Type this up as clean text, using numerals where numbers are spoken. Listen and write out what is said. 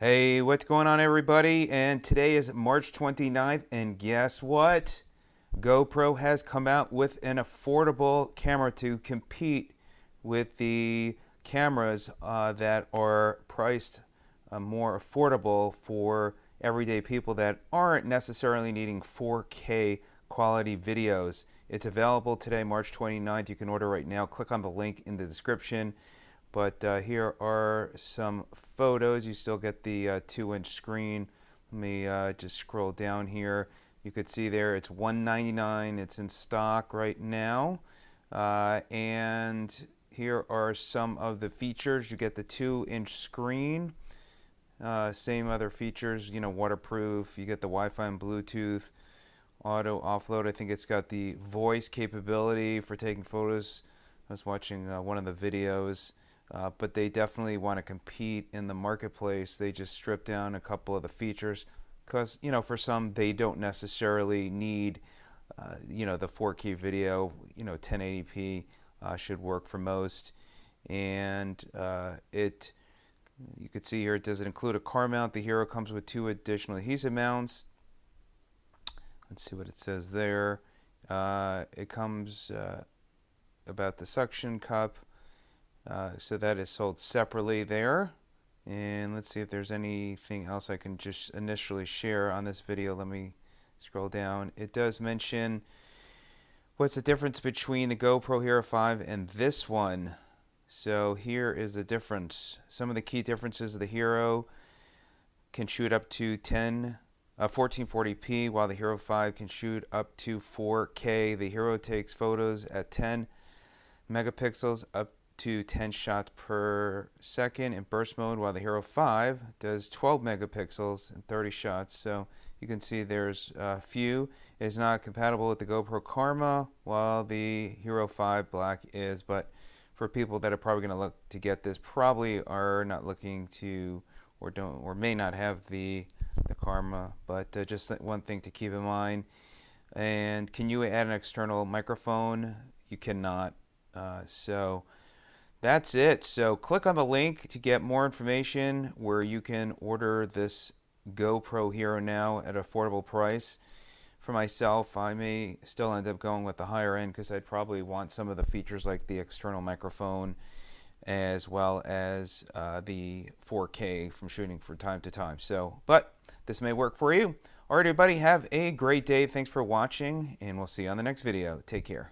Hey, what's going on, everybody? And today is March 29th, and guess what? GoPro has come out with an affordable camera to compete with the cameras that are priced more affordable for everyday people that aren't necessarily needing 4K quality videos. It's available today, March 29th. You can order right now. Click on the link in the description. But here are some photos. You still get the 2-inch screen. Let me just scroll down here. You could see there it's $199. It's in stock right now. And here are some of the features. You get the 2-inch screen. Same other features, waterproof. You get the Wi-Fi and Bluetooth, auto offload. I think it's got the voice capability for taking photos. I was watching one of the videos. But they definitely want to compete in the marketplace. They just strip down a couple of the features because, for some, they don't necessarily need, the 4K video. 1080p should work for most. And you could see here, it doesn't include a car mount. The Hero comes with 2 additional adhesive mounts. Let's see what it says there. It comes about the suction cup. So that is sold separately there. And let's see if there's anything else I can just initially share on this video. Let me scroll down. It does mention what's the difference between the GoPro Hero 5 and this one. So here is the difference. Some of the key differences of the Hero can shoot up to 1440p, while the Hero 5 can shoot up to 4K. The Hero takes photos at 10 megapixels up to 10 shots per second in burst mode, while the Hero 5 does 12 megapixels and 30 shots. So you can see there's a few. It is not compatible with the GoPro Karma, while the Hero 5 Black is. But for people that are probably going to look to get this, probably are not looking to or may not have the Karma. But just one thing to keep in mind. And can you add an external microphone? You cannot. So that's it. So click on the link to get more information where you can order this GoPro Hero now at an affordable price. For myself, I may still end up going with the higher end because I'd probably want some of the features like the external microphone as well as the 4K from shooting from time to time. But this may work for you. All right, everybody, have a great day. Thanks for watching, and we'll see you on the next video. Take care.